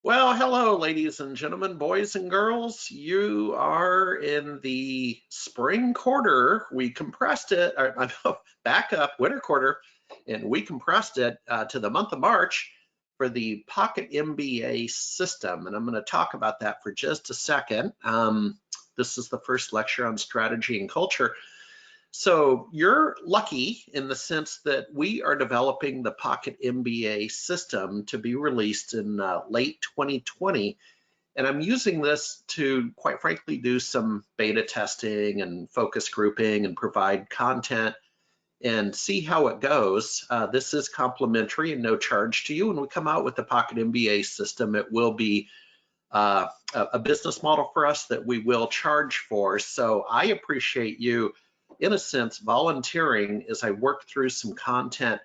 Well, hello, ladies and gentlemen, boys and girls. You are in the spring quarter. We compressed it, back up, winter quarter, and we compressed it to the month of March for the Pocket MBA system. And I'm going to talk about that for just a second. This is the first lecture on strategy and culture. So you're lucky in the sense that we are developing the Pocket MBA system to be released in late 2020. And I'm using this to, quite frankly, do some beta testing and focus grouping and provide content and see how it goes. This is complimentary and no charge to you. When we come out with the Pocket MBA system, it will be a business model for us that we will charge for. So I appreciate you, in a sense, volunteering as I work through some content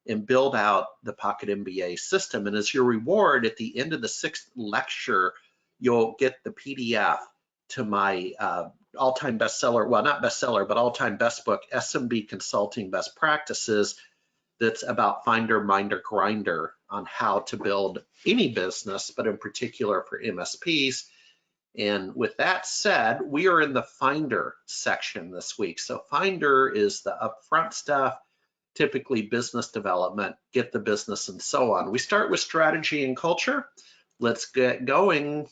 and build out the Pocket MBA system. And as your reward, at the end of the 6th lecture, you'll get the PDF to my all-time bestseller, well, not bestseller, but all-time best book, SMB Consulting Best Practices, that's about Finder, Minder, Grinder on how to build any business, but in particular for MSPs. And with that said, we are in the Finder section this week. So Finder is the upfront stuff, typically business development, get the business, and so on. We start with strategy and culture. Let's get going.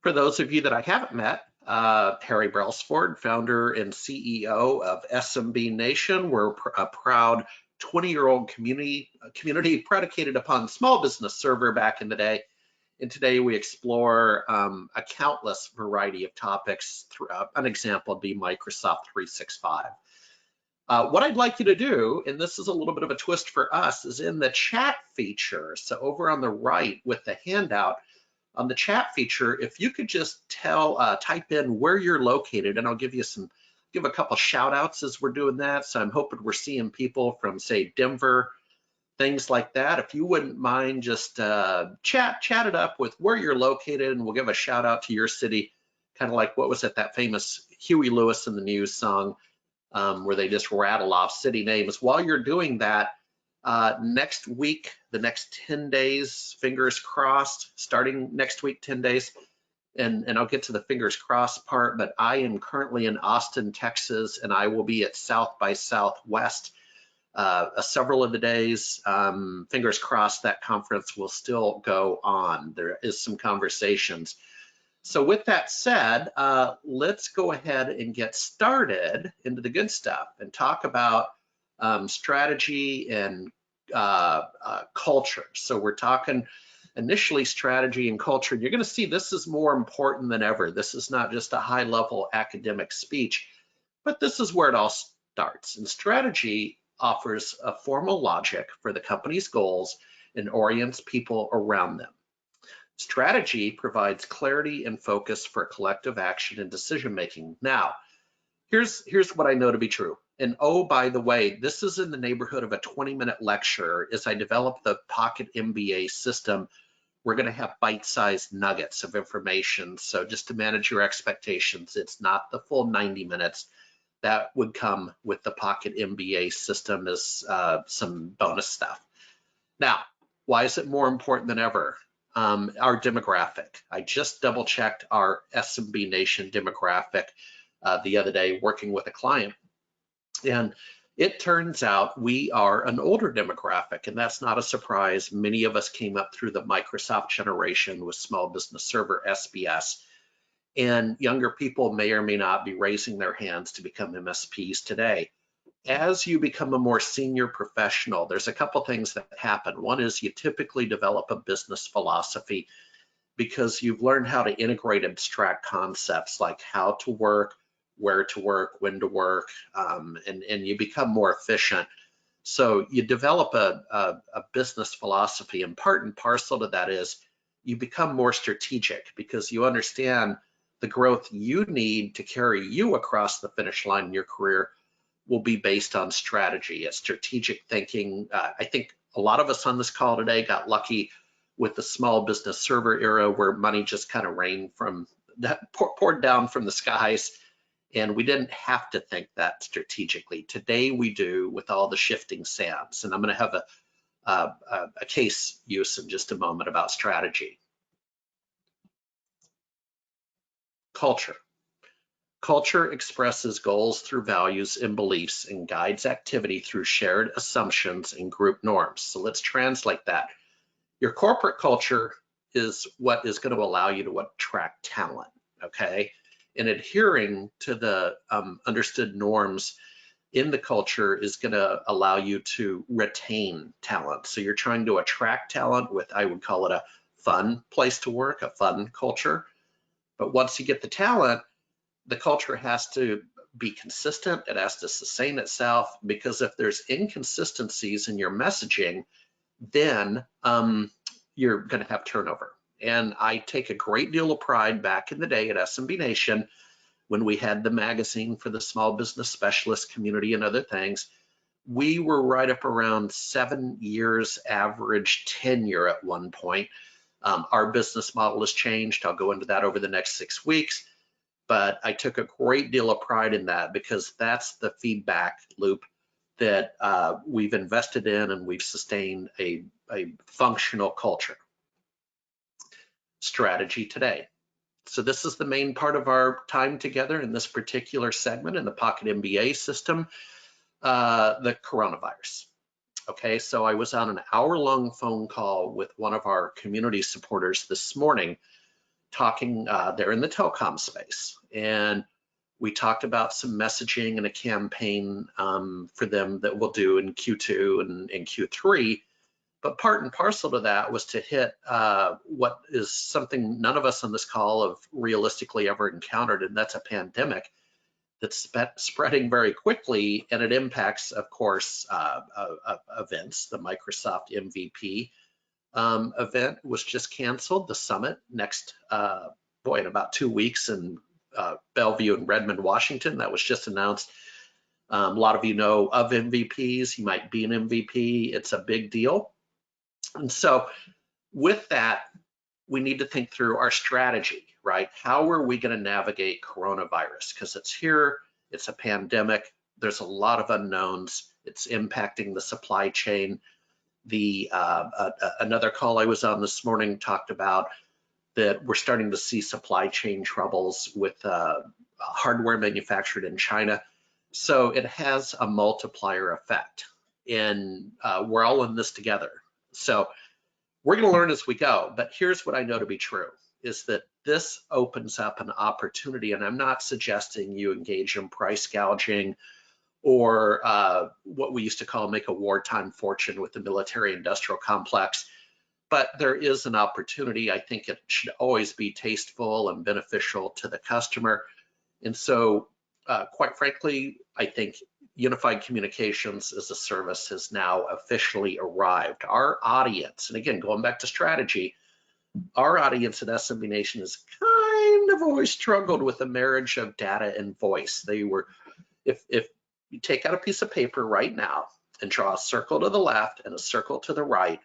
For those of you that I haven't met, Harry Brailsford, founder and CEO of SMB Nation. We're a proud 20-year-old community predicated upon small business server back in the day. And today we explore a countless variety of topics. An example would be Microsoft 365. What I'd like you to do, and this is a little bit of a twist for us, is in the chat feature. So over on the right with the handout, on the chat feature, if you could just type in where you're located, and I'll give a couple shout outs as we're doing that. So I'm hoping we're seeing people from, say, Denver, things like that. If you wouldn't mind, just chat it up with where you're located, and we'll give a shout out to your city, kind of like what was it, that famous Huey Lewis and the News song, where they just rattle off city names. While you're doing that, next week, the next 10 days, fingers crossed, starting next week, 10 days, and I'll get to the fingers crossed part, but I am currently in Austin, Texas, and I will be at South by Southwest several of the days. Fingers crossed that conference will still go on. There is some conversations. So with that said, let's go ahead and get started into the good stuff and talk about strategy and culture. So we're talking initially strategy and culture. You're going to see this is more important than ever. This is not just a high-level academic speech, but this is where it all starts. And strategy offers a formal logic for the company's goals and orients people around them. Strategy provides clarity and focus for collective action and decision making. Now, here's what I know to be true. And oh, by the way, this is in the neighborhood of a 20-minute lecture. As I develop the Pocket MBA system, we're going to have bite-sized nuggets of information. So just to manage your expectations, it's not the full 90 minutes. That would come with the Pocket MBA system as some bonus stuff. Now, why is it more important than ever? Our demographic. I just double-checked our SMB Nation demographic the other day working with a client. And it turns out we are an older demographic, and that's not a surprise. Many of us came up through the Microsoft generation with Small Business Server, SBS, and younger people may or may not be raising their hands to become MSPs today. As you become a more senior professional, there's a couple things that happen. One is you typically develop a business philosophy because you've learned how to integrate abstract concepts like how to work, where to work, when to work, and you become more efficient. So you develop a business philosophy, and part and parcel to that is you become more strategic because you understand the growth you need to carry you across the finish line in your career will be based on strategy. It's strategic thinking. I think a lot of us on this call today got lucky with the small business server era where money just kind of rained from that, poured down from the skies. And we didn't have to think that strategically. Today we do with all the shifting sands. And I'm going to have a case use in just a moment about strategy. Culture. Culture expresses goals through values and beliefs and guides activity through shared assumptions and group norms. So let's translate that. Your corporate culture is what is going to allow you to attract talent, okay? And adhering to the understood norms in the culture is going to allow you to retain talent. So you're trying to attract talent with, I would call it a fun place to work, a fun culture. But once you get the talent, the culture has to be consistent. It has to sustain itself, because if there's inconsistencies in your messaging, then you're going to have turnover. And I take a great deal of pride back in the day at SMB Nation when we had the magazine for the small business specialist community and other things. We were right up around 7 years average tenure at one point. Our business model has changed. I'll go into that over the next 6 weeks. But I took a great deal of pride in that, because that's the feedback loop that we've invested in, and we've sustained a functional culture. Strategy today. So this is the main part of our time together in this particular segment in the Pocket MBA system, the coronavirus. Okay, so I was on an hour-long phone call with one of our community supporters this morning, talking, they're in the telecom space, and we talked about some messaging and a campaign for them that we'll do in Q2 and in Q3. But part and parcel to that was to hit what is something none of us on this call have realistically ever encountered, and that's a pandemic that's spreading very quickly, and it impacts, of course, events. The Microsoft MVP event was just canceled. The summit next, in about 2 weeks in Bellevue and Redmond, Washington. That was just announced. A lot of you know of MVPs. You might be an MVP. It's a big deal. And so with that, we need to think through our strategy, right? How are we going to navigate coronavirus? Because it's here, it's a pandemic, there's a lot of unknowns, it's impacting the supply chain. Another call I was on this morning talked about that we're starting to see supply chain troubles with hardware manufactured in China. So it has a multiplier effect, and we're all in this together. So we're going to learn as we go, but here's what I know to be true, is that this opens up an opportunity, and I'm not suggesting you engage in price gouging or what we used to call make a wartime fortune with the military industrial complex, but there is an opportunity. I think it should always be tasteful and beneficial to the customer. And so quite frankly, I think unified communications as a service has now officially arrived. Our audience, and again, going back to strategy, our audience at SMB Nation has kind of always struggled with the marriage of data and voice. They were, if you take out a piece of paper right now and draw a circle to the left and a circle to the right,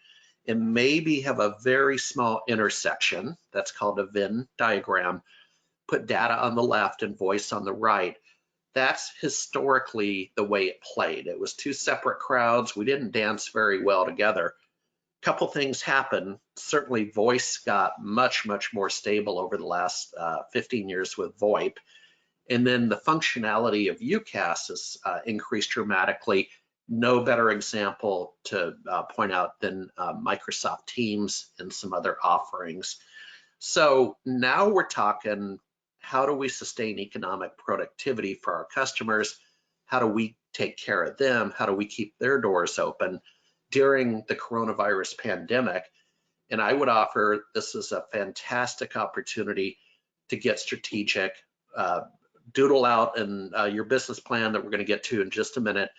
and maybe have a very small intersection, that's called a Venn diagram, put data on the left and voice on the right, that's historically the way it played. It was two separate crowds. We didn't dance very well together. A couple things happened. Certainly voice got much, much more stable over the last 15 years with VoIP. And then the functionality of UCaaS has increased dramatically. No better example to point out than Microsoft Teams and some other offerings. So now we're talking, how do we sustain economic productivity for our customers? How do we take care of them? How do we keep their doors open during the coronavirus pandemic? And I would offer this is a fantastic opportunity to get strategic, doodle out in your business plan that we're going to get to in just a minute,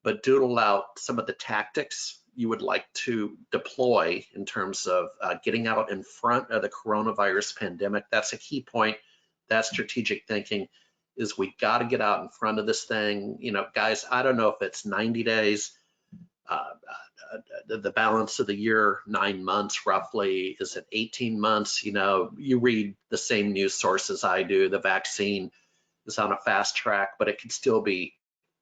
but doodle out some of the tactics you would like to deploy in terms of getting out in front of the coronavirus pandemic. That's a key point. That strategic thinking is we got to get out in front of this thing. You know, guys, I don't know if it's 90 days, the balance of the year, 9 months roughly, is it 18 months? You know, you read the same news sources I do. The vaccine is on a fast track, but it could still be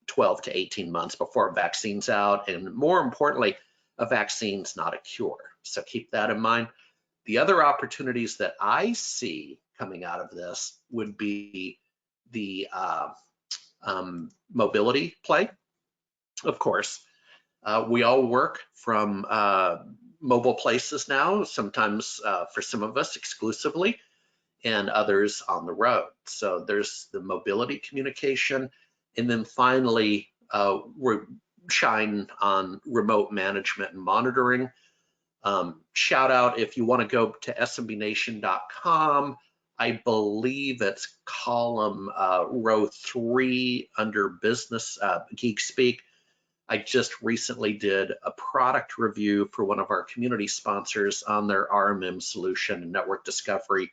12 to 18 months before a vaccine's out. And more importantly, a vaccine's not a cure. So keep that in mind. The other opportunities that I see coming out of this would be the mobility play. Of course, we all work from mobile places now, sometimes for some of us exclusively, and others on the road. So there's the mobility communication. And then finally, we shine on remote management and monitoring. Shout out if you want to go to smbnation.com. I believe it's column row 3 under business geek speak. I just recently did a product review for one of our community sponsors on their RMM solution and network discovery.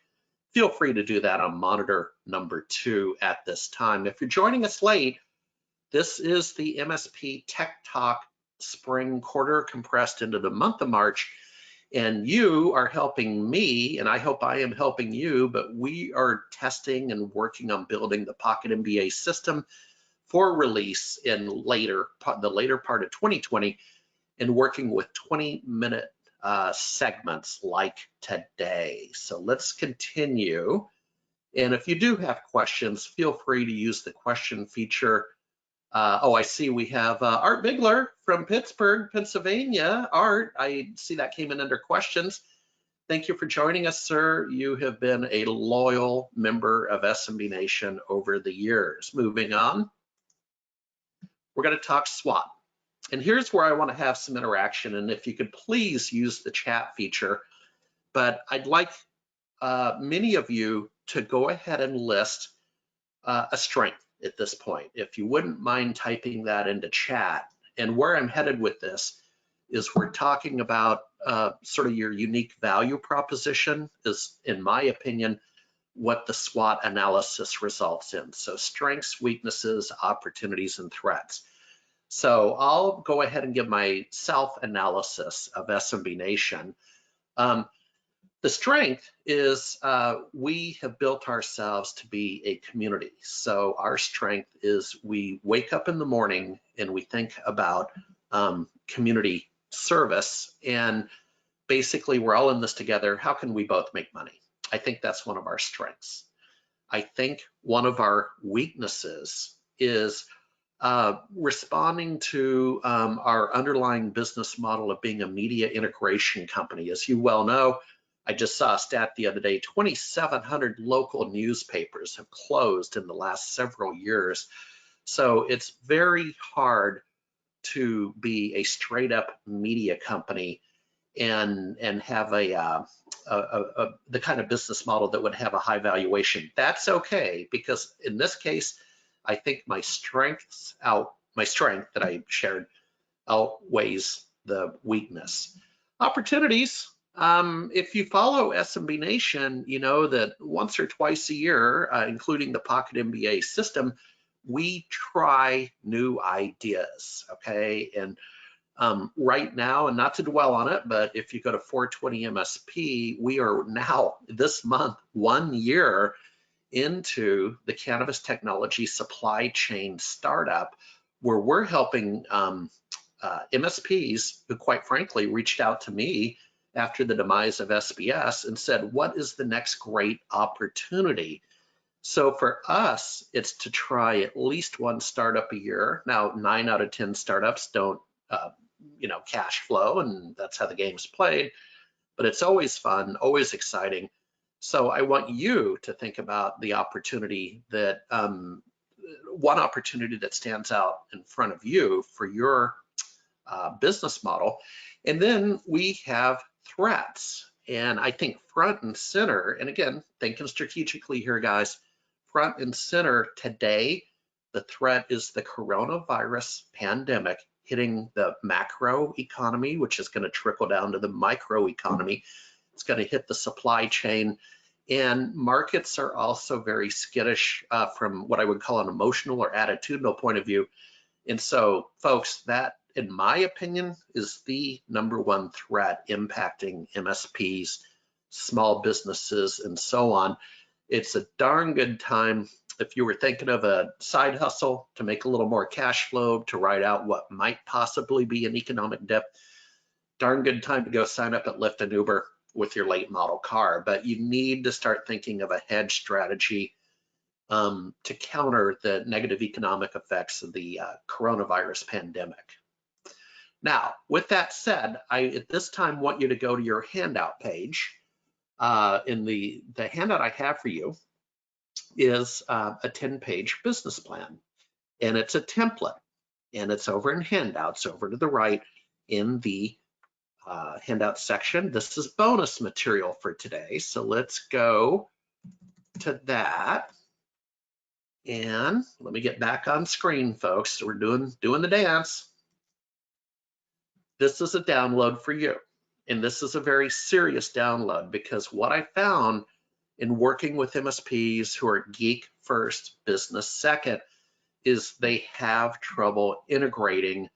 Feel free to do that on monitor number 2 at this time. If you're joining us late, this is the MSP Tech Talk spring quarter compressed into the month of March. And you are helping me, and I hope I am helping you, but we are testing and working on building the Pocket MBA system for release in the later part of 2020, and working with 20-minute segments like today. So let's continue. And if you do have questions, feel free to use the question feature. Oh, I see we have Art Bigler from Pittsburgh, Pennsylvania. Art, I see that came in under questions. Thank you for joining us, sir. You have been a loyal member of SMB Nation over the years. Moving on, we're going to talk SWOT. And here's where I want to have some interaction. And if you could please use the chat feature, but I'd like many of you to go ahead and list a strength at this point. If you wouldn't mind typing that into chat. And where I'm headed with this is we're talking about sort of your unique value proposition is, in my opinion, what the SWOT analysis results in. So strengths, weaknesses, opportunities, and threats. So I'll go ahead and give my self-analysis of SMB Nation. The strength is we have built ourselves to be a community. So our strength is we wake up in the morning and we think about community service, and basically we're all in this together. How can we both make money? I think that's one of our strengths. I think one of our weaknesses is responding to our underlying business model of being a media integration company. As you well know, I just saw a stat the other day, 2,700 local newspapers have closed in the last several years. So it's very hard to be a straight up media company and have the kind of business model that would have a high valuation. That's okay, because in this case, I think my strength that I shared outweighs the weakness. Opportunities. If you follow SMB Nation, you know that once or twice a year, including the Pocket MBA system, we try new ideas, okay? And right now, and not to dwell on it, but if you go to 420 MSP, we are now this month 1 year into the cannabis technology supply chain startup, where we're helping MSPs who, quite frankly, reached out to me after the demise of SBS and said, what is the next great opportunity? So for us, it's to try at least one startup a year. Now, 9 out of 10 startups don't, cash flow, and that's how the game's played, but it's always fun, always exciting. So I want you to think about the opportunity that, one opportunity that stands out in front of you for your business model. And then we have threats. And I think front and center, and again, thinking strategically here, guys, front and center today, the threat is the coronavirus pandemic hitting the macro economy, which is going to trickle down to the micro economy. It's going to hit the supply chain. And markets are also very skittish from what I would call an emotional or attitudinal point of view. And so, folks, that, in my opinion, is the #1 threat impacting MSPs, small businesses, and so on. It's a darn good time if you were thinking of a side hustle to make a little more cash flow, to ride out what might possibly be an economic dip. darn good time to go sign up at Lyft and Uber with your late model car, but you need to start thinking of a hedge strategy to counter the negative economic effects of the coronavirus pandemic. Now, with that said, I at this time want you to go to your handout page. In the handout I have for you is a 10-page business plan, and it's a template, and it's over in handouts over to the right in the handout section. This is bonus material for today, so let's go to that. And let me get back on screen, folks. So we're doing the dance. This is a download for you. And this is a very serious download, because what I found in working with MSPs who are geek first, business second, is they have trouble integrating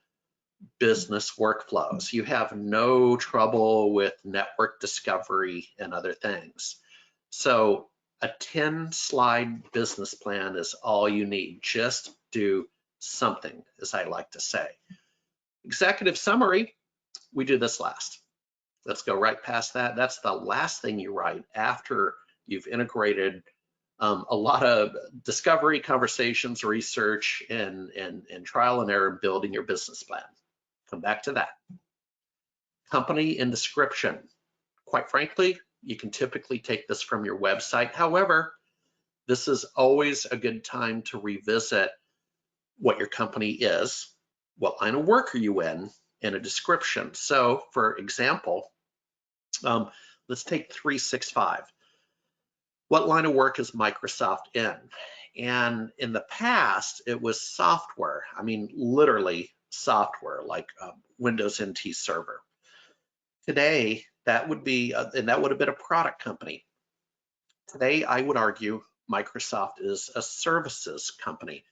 business workflows. You have no trouble with network discovery and other things. So a 10-slide business plan is all you need. Just do something, as I like to say. Executive summary, we do this last. Let's go right past that. That's the last thing you write after you've integrated a lot of discovery, conversations, research, and trial and error building your business plan. Come back to that. Company and description. Quite frankly, you can typically take this from your website. However, this is always a good time to revisit what your company is, what line of work are you in, and a description. So for example, let's take 365. What line of work is Microsoft in? And in the past, it was software. I mean, literally software, like Windows NT Server. Today, that would be, and that would have been a product company. Today, I would argue Microsoft is a services company.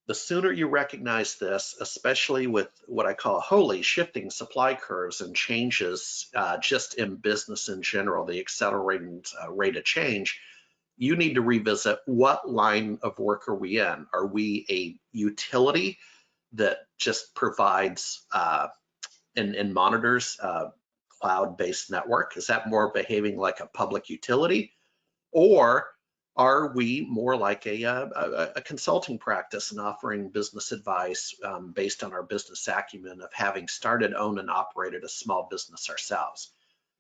The sooner you recognize this, especially with what I call holy shifting supply curves and changes just in business in general, the accelerating rate of change, you need to revisit what line of work are we in? Are we a utility that just provides and monitors cloud-based network? Is that more behaving like a public utility? Or are we more like a consulting practice and offering business advice based on our business acumen of having started, owned, and operated a small business ourselves?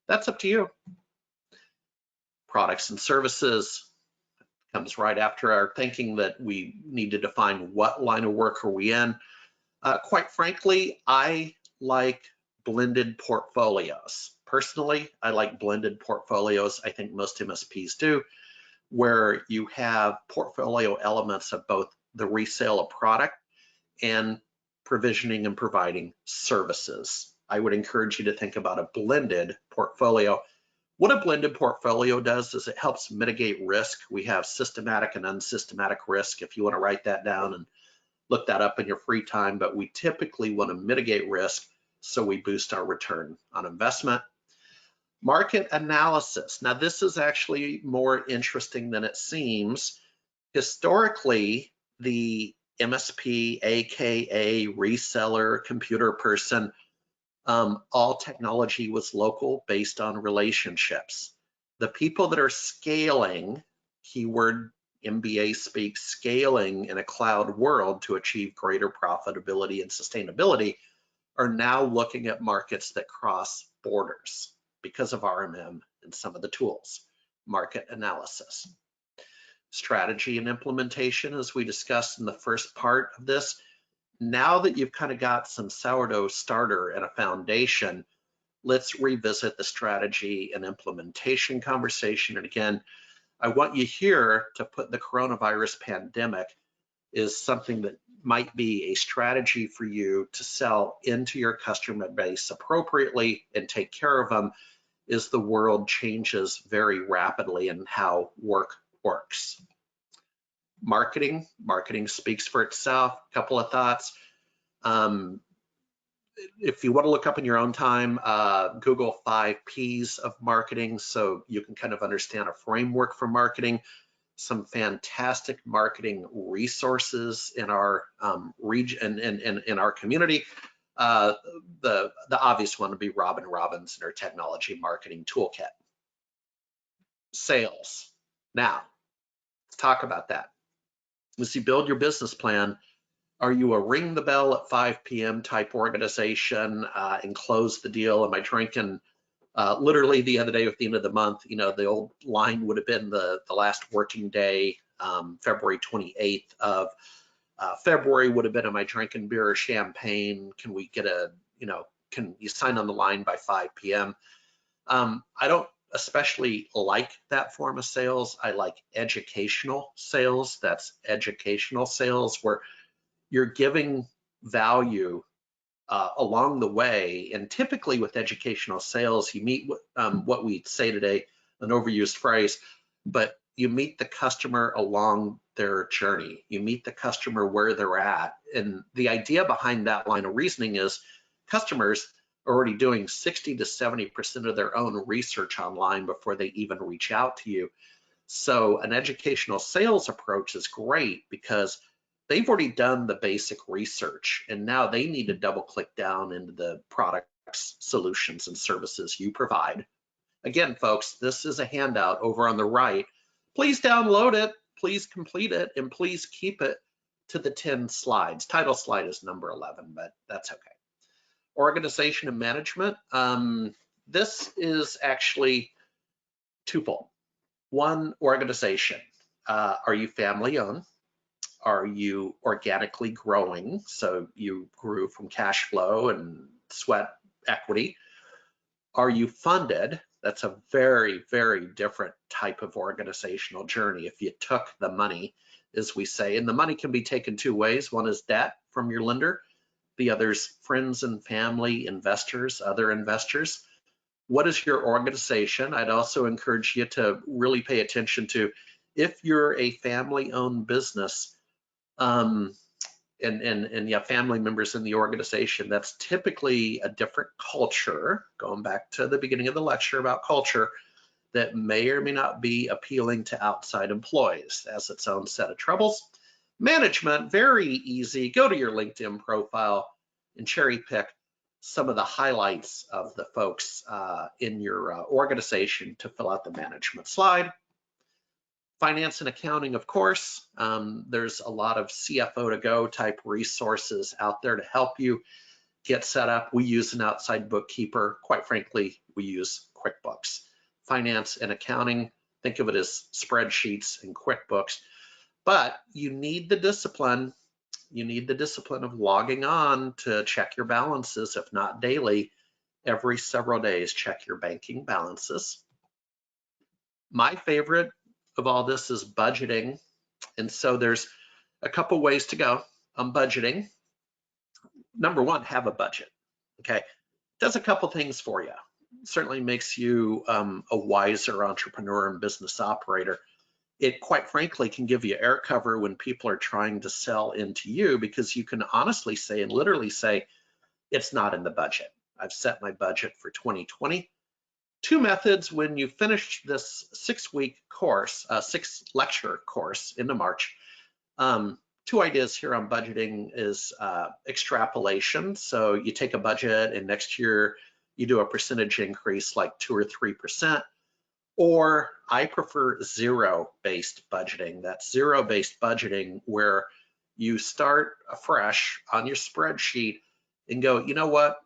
That's up to you. Products and services comes right after our thinking that we need to define what line of work are we in. Quite frankly, I like blended portfolios. Personally, I like blended portfolios. I think most MSPs do, where you have portfolio elements of both the resale of product and provisioning and providing services. I would encourage you to think about a blended portfolio. What a blended portfolio does is it helps mitigate risk. We have systematic and unsystematic risk, if you want to write that down and look that up in your free time, but we typically want to mitigate risk so we boost our return on investment. Market analysis. Now, this is actually more interesting than it seems. Historically, the MSP, AKA reseller, computer person, all technology was local based on relationships. The people that are scaling, keyword MBA speak, scaling in a cloud world to achieve greater profitability and sustainability, are now looking at markets that cross borders because of RMM and some of the tools. Market analysis. Strategy and implementation, as we discussed in the first part of this. Now that you've kind of got some sourdough starter and a foundation, let's revisit the strategy and implementation conversation. And again, I want you here to put the coronavirus pandemic is something that might be a strategy for you to sell into your customer base appropriately and take care of them as the world changes very rapidly in how work works. Marketing speaks for itself. A couple of thoughts. If you want to look up in your own time, Google 5 Ps of marketing, so you can kind of understand a framework for marketing. Some fantastic marketing resources in our region and in our community. The obvious one would be Robin Robbins and her technology marketing toolkit. Sales. Now, let's talk about that. As you build your business plan, are you a ring the bell at 5 p.m. type organization and close the deal? Am I drinking literally the other day at the end of the month? You know, the old line would have been the last working day, February 28th of February would have been, am I drinking beer or champagne? Can we get a, you know, can you sign on the line by 5 p.m.? I don't especially like that form of sales. I like educational sales. That's educational sales where you're giving value along the way. And typically with educational sales, you meet what we say today, an overused phrase, but you meet the customer along their journey. You meet the customer where they're at. And the idea behind that line of reasoning is customers are already doing 60 to 70% of their own research online before they even reach out to you. So an educational sales approach is great because they've already done the basic research and now they need to double click down into the products, solutions, and services you provide. Again, folks, this is a handout over on the right. Please download it, please complete it, and please keep it to the 10 slides. Title slide is number 11, but that's okay. Organization and management. This is actually twofold. One, organization. Are you family owned? Are you organically growing? So you grew from cash flow and sweat equity. Are you funded? That's a very, very different type of organizational journey. If you took the money, as we say, and the money can be taken two ways. One is debt from your lender. The other's friends and family, investors, other investors. What is your organization? I'd also encourage you to really pay attention to if you're a family-owned business and you have family members in the organization, that's typically a different culture, going back to the beginning of the lecture about culture, that may or may not be appealing to outside employees. Has its own set of troubles. Management, very easy. Go to your LinkedIn profile and cherry pick some of the highlights of the folks in your organization to fill out the management slide. Finance and accounting, of course. There's a lot of CFO to go type resources out there to help you get set up. We use an outside bookkeeper. Quite frankly, we use QuickBooks. Finance and accounting, think of it as spreadsheets and QuickBooks. But you need the discipline. You need the discipline of logging on to check your balances, if not daily, every several days, check your banking balances. My favorite of all this is budgeting. And so there's a couple ways to go on budgeting. Number one, have a budget, okay? Does a couple things for you. Certainly makes you a wiser entrepreneur and business operator. It quite frankly can give you air cover when people are trying to sell into you because you can honestly say and literally say, it's not in the budget. I've set my budget for 2020. Two methods when you finish this 6-week course, 6-lecture course into March. Two ideas here on budgeting is extrapolation. So you take a budget and next year you do a percentage increase like 2 or 3%. Or I prefer zero-based budgeting. That's zero-based budgeting where you start afresh on your spreadsheet and go, you know what?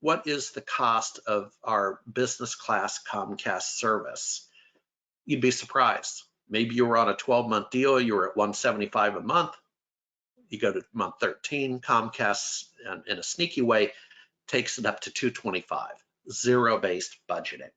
What is the cost of our business class Comcast service? You'd be surprised. Maybe you were on a 12-month deal, you were at $175 a month. You go to month 13, Comcast in a sneaky way takes it up to $225, zero-based budgeting.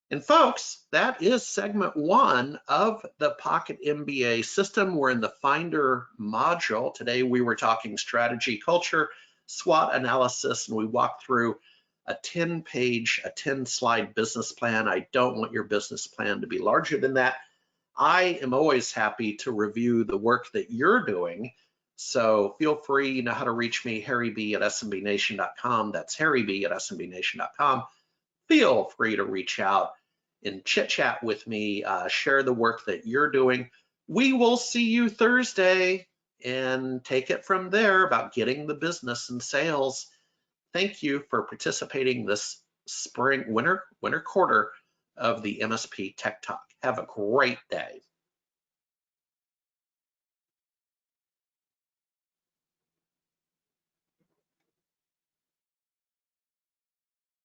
And folks, that is segment 1 of the Pocket MBA system. We're in the Finder module. Today we were talking strategy, culture, SWOT analysis, and we walked through a 10-page, a 10-slide business plan. I don't want your business plan to be larger than that. I am always happy to review the work that you're doing. So feel free, you know how to reach me, harryb@smbnation.com. That's harryb@smbnation.com. Feel free to reach out and chit chat with me, share the work that you're doing. We will see you Thursday and take it from there about getting the business and sales. Thank you for participating this winter quarter of the MSP Tech Talk. Have a great day.